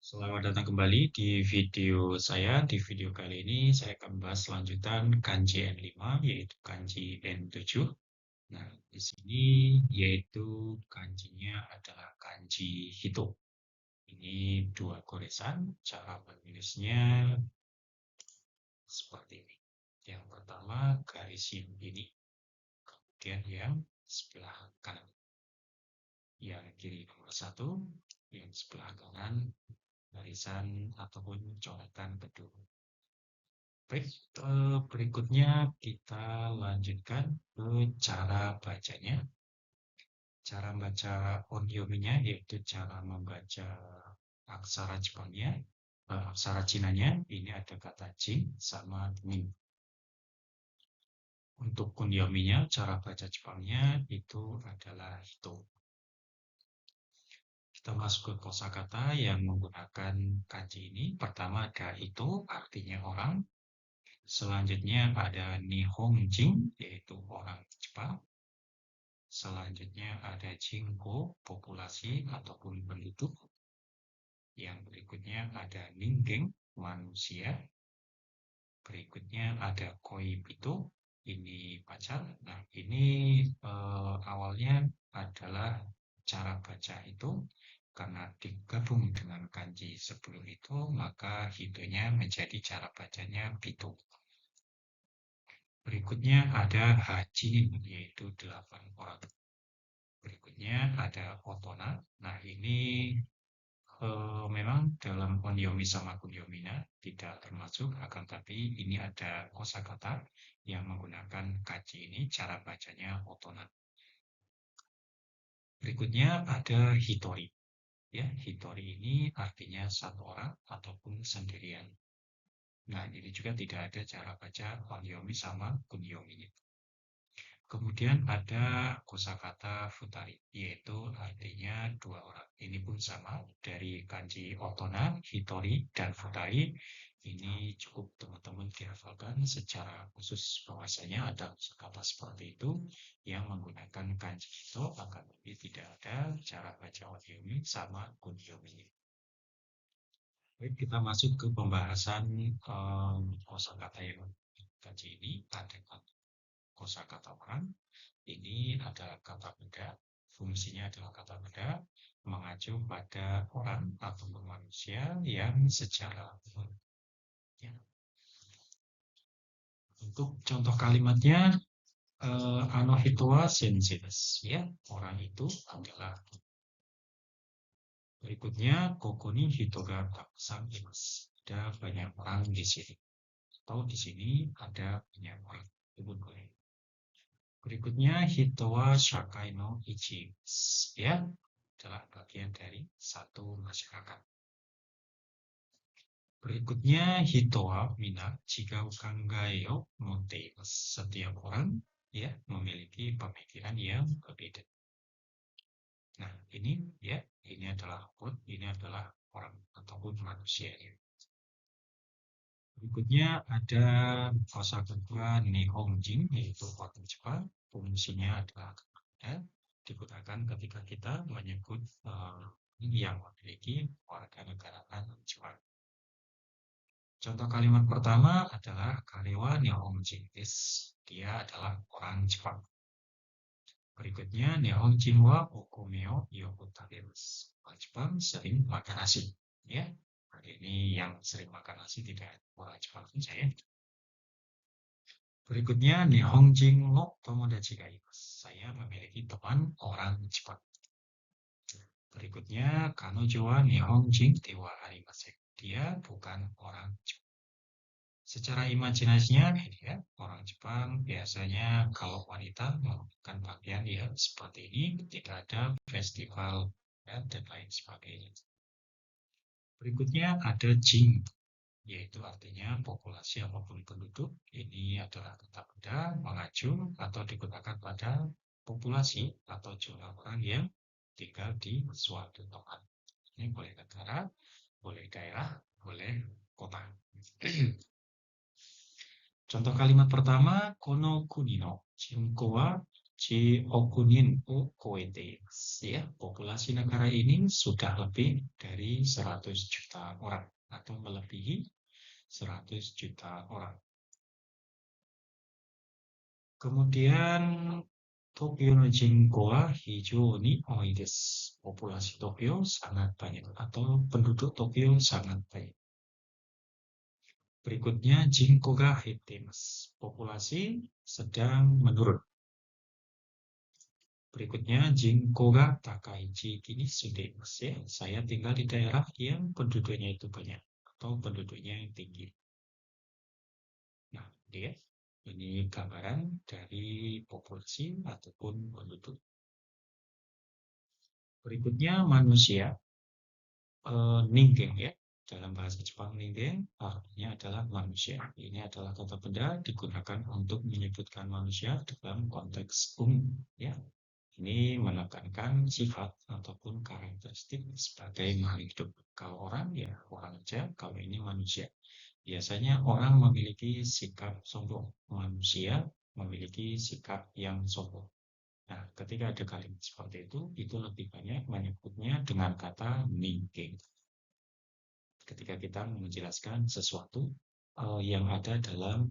Selamat datang kembali di video saya. Di video kali ini saya akan membahas lanjutan kanji N5 yaitu kanji N7. Nah, di sini yaitu kanjinya adalah kanji Hito. Ini dua goresan, cara menulisnya seperti ini. Yang pertama garis ini, kemudian yang sebelah kanan. Yang kiri nomor 1, yang sebelah kanan barisan ataupun coretan kedua. Baik, berikutnya kita lanjutkan ke cara bacanya. Cara membaca onyominya yaitu cara membaca aksara Jepangnya, aksara Cinanya. Ini ada kata jing sama ning. Untuk kunyominya, cara baca Jepangnya itu adalah hito. Kita masuk ke kosakata yang menggunakan kanji ini. Pertama ada hito, artinya orang. Selanjutnya ada Nihonjin, yaitu orang Jepang. Selanjutnya ada Jinko, populasi ataupun penduduk. Yang berikutnya ada Ningen, manusia. Berikutnya ada Koibito, ini pacar. Nah, ini awalnya adalah cara baca itu karena digabung dengan kanji sebelum itu, maka hitonya menjadi cara bacanya Bito. Berikutnya ada Hachinin, yaitu 8 orang. Berikutnya ada Otona. Nah, ini memang dalam onyomi sama kunyomina tidak termasuk, akan tapi ini ada kosakata yang menggunakan kanji ini, cara bacanya Otona. Berikutnya ada Hitori. Ya, Hitori ini artinya satu orang ataupun sendirian. Nah, ini juga tidak ada cara baca onyomi sama kunyomi. Kemudian ada kosakata futari, yaitu artinya dua orang. Ini pun sama dari kanji otona, hitori, dan futari. Ini cukup teman-teman dihafalkan secara khusus bahwasanya ada kosakata seperti itu yang menggunakan kanji itu, akan tapi tidak ada cara baca onyomi sama kunyomi. Baik, kita masuk ke pembahasan kosakata yang kanji ini. Ada kosakata orang. Ini adalah kata benda, fungsinya adalah kata benda mengacu pada orang atau manusia yang secara umum. Ya. Untuk contoh kalimatnya, ano hitowa sensei desu. Ya, orang itu adalah. Berikutnya, koko ni hito ga takusan imasu. Ada banyak orang di sini. Atau di sini ada banyak orang. Itu boleh. Berikutnya, hitowa shakai no ichi. Ya, adalah bagian dari satu masyarakat. Berikutnya, hitowa mina chigau kangae o motte imasu. Setiap orang ya memiliki pemikiran yang berbeda. Nah, ini adalah ini adalah orang ataupun manusia ya. Berikutnya ada kosakata Nihonjin, yaitu orang Jepang. Fungsinya adalah digunakan ketika kita menyebut yang memiliki warga negara Jepang. Contoh kalimat pertama adalah Karewa Nihonjin desu. Dia adalah orang Jepang. Berikutnya Nihonjin wa okome o yoku tabemasu. Orang Jepang sering makan nasi. Ya, ini yang sering makan nasi tidak orang Jepang saja ya. Berikutnya Nihonjin no tomodachi ga imasu. Saya memiliki teman orang Jepang. Berikutnya kanojo wa Nihonjin de wa arimasen. Dia bukan orang Jepang. Secara imajinasinya ini ya, orang Jepang biasanya kalau wanita menggunakan pakaian ya seperti ini, tidak ada festival ya, dan lain sebagainya. Berikutnya ada jing, yaitu artinya populasi apapun penduduk. Ini adalah kata benda mengacu atau digunakan pada populasi atau jumlah orang yang tinggal di suatu tempat. Ini boleh negara, boleh daerah, boleh kota. Contoh kalimat pertama, kono kuni no chinko wa Okunin Kuwait. Ya, populasi negara ini sudah lebih dari 100 juta orang atau melebihi 100 juta orang. Kemudian Tokyo no Jinko wa hijau ni oi desu. Populasi Tokyo sangat banyak atau penduduk Tokyo sangat banyak. Berikutnya Jinko ga hetemasu. Populasi sedang menurun. Berikutnya Jinko ga takaichi kini sudemasu. Ya, saya tinggal di daerah yang penduduknya itu banyak atau penduduknya yang tinggi. Nah, dia ini gambaran dari populasi ataupun penduduk. Berikutnya manusia. Ningen ya. Dalam bahasa Jepang ningen artinya adalah manusia. Ini adalah kata benda digunakan untuk menyebutkan manusia dalam konteks umum ya. Ini menekankan sifat ataupun karakteristik sebagai makhluk hidup. Kalau orang ya orang aja, kalau ini manusia. Biasanya orang memiliki sikap sombong. Manusia memiliki sikap yang sombong. Nah, ketika ada kalimat seperti itu lebih banyak menyebutnya dengan kata ningen. Ketika kita menjelaskan sesuatu yang ada dalam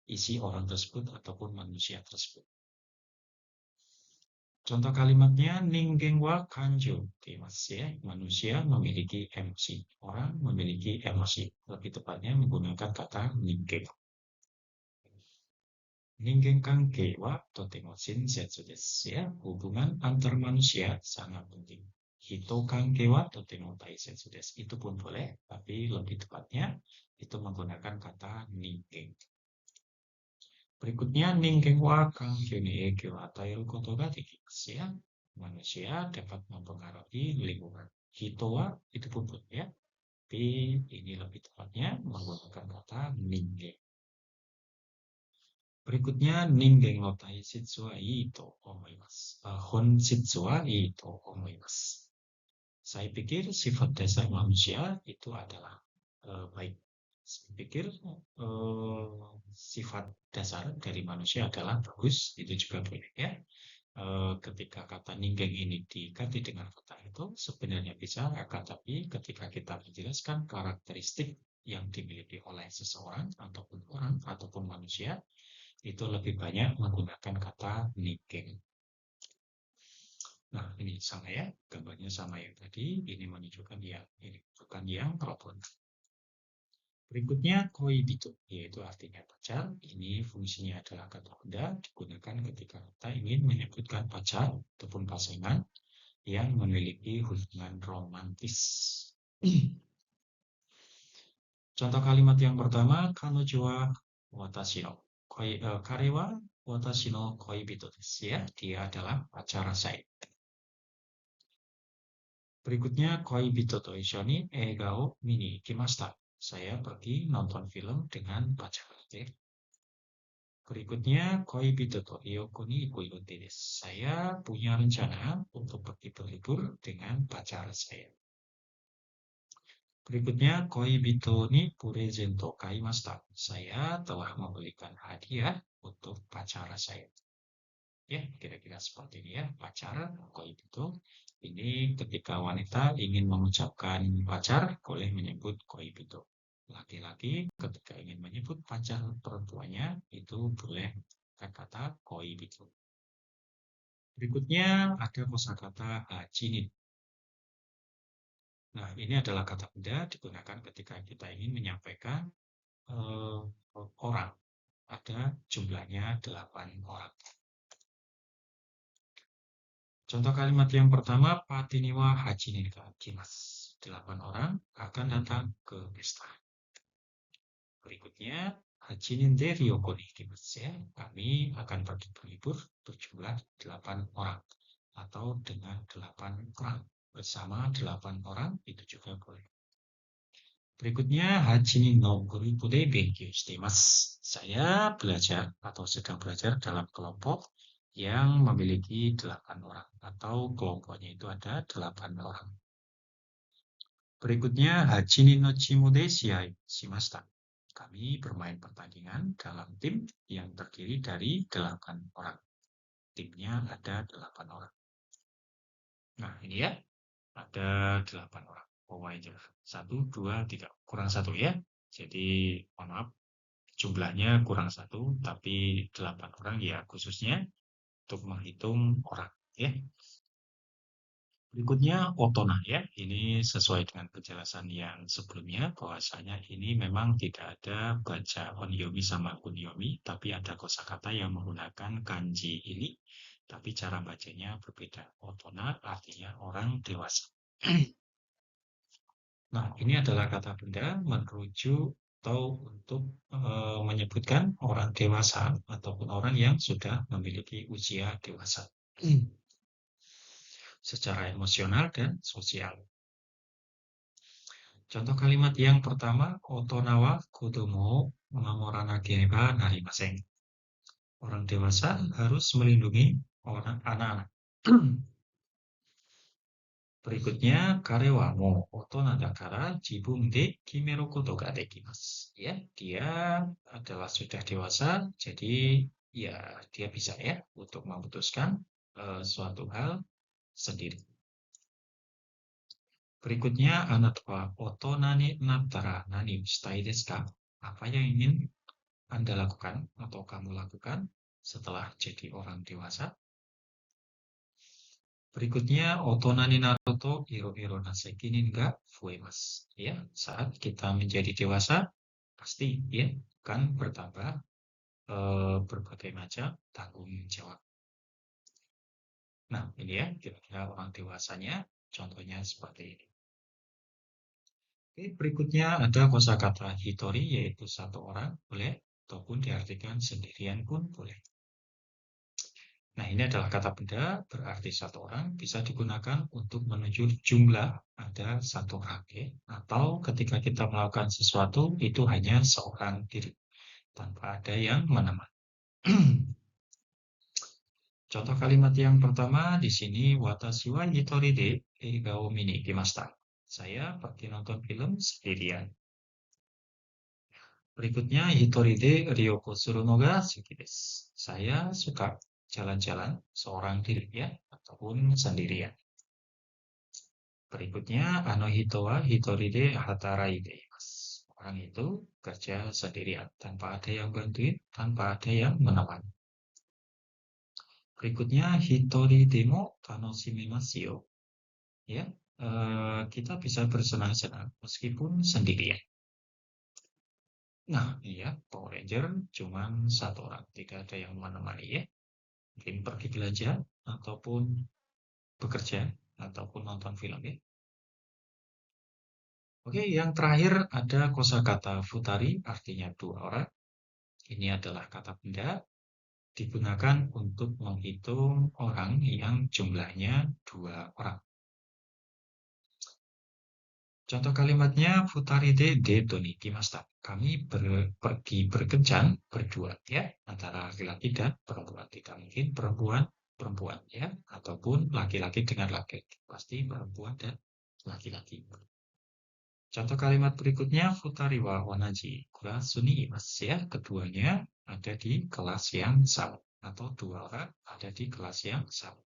isi orang tersebut ataupun manusia tersebut. Contoh kalimatnya ningen wa kanjo temasu ya. Manusia memiliki emosi. Orang memiliki emosi. Lebih tepatnya menggunakan kata ningen. Ningen kanke wa totemo shinsetsu desu ya. Hubungan antar manusia sangat penting. Hito kanke wa totemo taisetsu desu. Itu pun boleh, tapi lebih tepatnya itu menggunakan kata ningen. Berikutnya ningen wa kankyo ni eikyo wa ataeru koto ga dekimasu ya. Manusia dapat mempengaruhi lingkungan. Hito wa itu pun boleh ya. Tapi ini lebih tepatnya menggunakan kata ningen. Berikutnya ningen no taishetsu wa ii to omoimasu. Honshitsu wa ii to omoimasu. Saya pikir sifat dasar manusia itu adalah baik. Saya pikir sifat dasar dari manusia adalah bagus. Itu juga boleh ya. Ketika kata ningen ini diganti dengan kata itu sebenarnya bisa, akan tapi ketika kita menjelaskan karakteristik yang dimiliki oleh seseorang ataupun orang ataupun manusia itu lebih banyak menggunakan kata ningen. Nah, ini sama ya, gambarnya sama yang tadi. Ini menunjukkan yang ini bukan yang telepon. Berikutnya koibito, yaitu artinya pacar. Ini fungsinya adalah kata benda digunakan ketika kita ingin menyebutkan pacar ataupun pasangan yang memiliki hubungan romantis. Contoh kalimat yang pertama, kanojo wa watashi no kare wa watashi no koibito desu ya. Dia adalah pacar saya. Berikutnya koibito to issho ni eiga o mini ikimashita. Saya pergi nonton film dengan pacar saya. Berikutnya koibito to iyoko ni iku yote desu. Saya punya rencana untuk pergi berlibur dengan pacar saya. Berikutnya koibito ni purezento kaimashita. Saya telah membelikan hadiah untuk pacar saya. Ya, kira-kira seperti ini ya, pacar, koibito. Ini ketika wanita ingin mengucapkan pacar, boleh menyebut koibito. Laki-laki ketika ingin menyebut pacar perempuannya, itu boleh kata koibito. Berikutnya ada kosakata hachinin. Nah, ini adalah kata benda digunakan ketika kita ingin menyampaikan orang. Ada jumlahnya 8 orang. Contoh kalimat yang pertama, patini wa hachinin ga kimasu. 8 orang akan datang ke pesta. Berikutnya, hachinin de ryoko ni ikimasu ya. Kami akan pergi berlibur berjumlah 8 orang. Atau dengan 8 orang. Bersama 8 orang, itu juga boleh. Berikutnya, hachinin no grupu de benkyou shiteimasu. Saya belajar atau sedang belajar dalam kelompok yang memiliki 8 orang. Atau kelompoknya itu ada 8 orang. Berikutnya, hachinin no chimu de shiai shimashita. Kami bermain pertandingan dalam tim yang terdiri dari 8 orang. Timnya ada 8 orang. Nah, ini ya, ada 8 orang. Power Ranger. 1, 2, 3. Kurang 1 ya. Jadi, mohon maaf, jumlahnya kurang 1, tapi 8 orang ya khususnya untuk menghitung orang. Ya. Berikutnya Otona ya. Ini sesuai dengan penjelasan yang sebelumnya, bahwasanya ini memang tidak ada baca onyomi sama kunyomi, tapi ada kosakata yang menggunakan kanji ini, tapi cara bacanya berbeda. Otona artinya orang dewasa. Nah, ini adalah kata benda merujuk atau untuk menyebutkan orang dewasa ataupun orang yang sudah memiliki usia dewasa secara emosional dan sosial. Contoh kalimat yang pertama, otonawa kodomo mamoranakeba narimasen. Orang dewasa harus melindungi orang anak-anak. Berikutnya, karewa mo otona dakara jibun de kimeru koto ga dekimasu. Ya, dia adalah sudah dewasa, jadi ya dia bisa ya untuk memutuskan suatu hal sendiri. Berikutnya, anatwa otona ni nattara nani shitai desu ka? Apa yang ingin Anda lakukan atau kamu lakukan setelah jadi orang dewasa? Berikutnya, otona ni naru to iro-iro na sekinin ga fuemasu. Ya, saat kita menjadi dewasa, pasti ya kan bertambah berbagai macam tanggung jawab. Nah, ini ya kira-kira orang dewasanya, contohnya seperti ini. Oke, berikutnya ada kosakata hitori, yaitu satu orang, boleh, ataupun diartikan sendirian pun boleh. Nah, ini adalah kata benda, berarti satu orang, bisa digunakan untuk menunjuk jumlah ada satu orang, ya. Atau ketika kita melakukan sesuatu, itu hanya seorang diri, tanpa ada yang menemani. Contoh kalimat yang pertama di sini, watashi wa hitori de eiga o mini ikimashita. Saya pergi nonton film sendirian. Berikutnya, hitori de ryoko suru no ga suki desu. Saya suka jalan-jalan seorang diri ya, ataupun sendirian. Berikutnya, ano hito wa hitori de hataraite imasu. Orang itu kerja sendirian, tanpa ada yang bantuin, tanpa ada yang menemani. Berikutnya, hitori demo tanoshimimasu yo. Ya, kita bisa bersenang-senang meskipun sendirian. Nah, iya, Power Ranger cuma satu orang, tidak ada yang menemani ya. Mungkin pergi belanja, ataupun bekerja, ataupun nonton film ya. Oke, yang terakhir ada kosakata futari, artinya dua orang. Ini adalah kata benda, digunakan untuk menghitung orang yang jumlahnya dua orang. Contoh kalimatnya, futari de tonikimashita. Kami pergi berkencan berdua ya, antara laki-laki dan perempuan. Tidak mungkin perempuan ya, ataupun laki-laki dengan laki-laki. Pasti perempuan dan laki-laki. Contoh kalimat berikutnya, futari wa wanaji kurasu ni imasu ya. Keduanya ada di kelas yang sama, atau dua orang ada di kelas yang sama.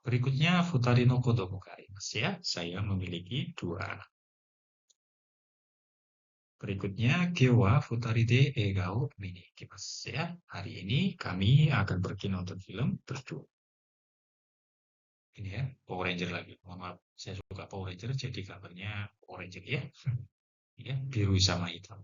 Berikutnya, futari no kodomo ga arimasu ya. Saya memiliki dua anak. Berikutnya, kyo wa futari de eiga o mini ikimasu ya. Hari ini kami akan pergi nonton film berdua. Ini ya, Power Ranger lagi. Mohon maaf, saya suka Power Ranger, jadi gambarnya Power Ranger ya. Ya, biru sama hitam.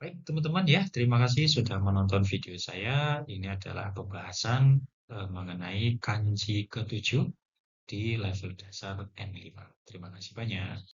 Baik, teman-teman ya, terima kasih sudah menonton video saya. Ini adalah pembahasan mengenai kanji ke-7 di level dasar N5. Terima kasih banyak.